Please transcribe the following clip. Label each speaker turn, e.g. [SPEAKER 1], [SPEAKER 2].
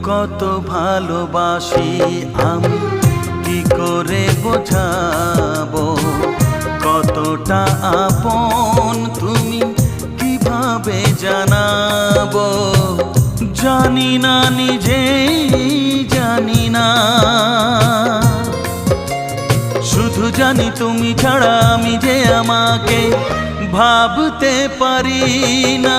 [SPEAKER 1] কত ভালোবাসি আমি কি করে বোঝাবো, কতটা আপন তুমি কিভাবে জানাবো। জানি না নিজেই জানি না, শুধু জানি তুমি ছাড়া আমি যে আমাকে ভাবতে পারি না।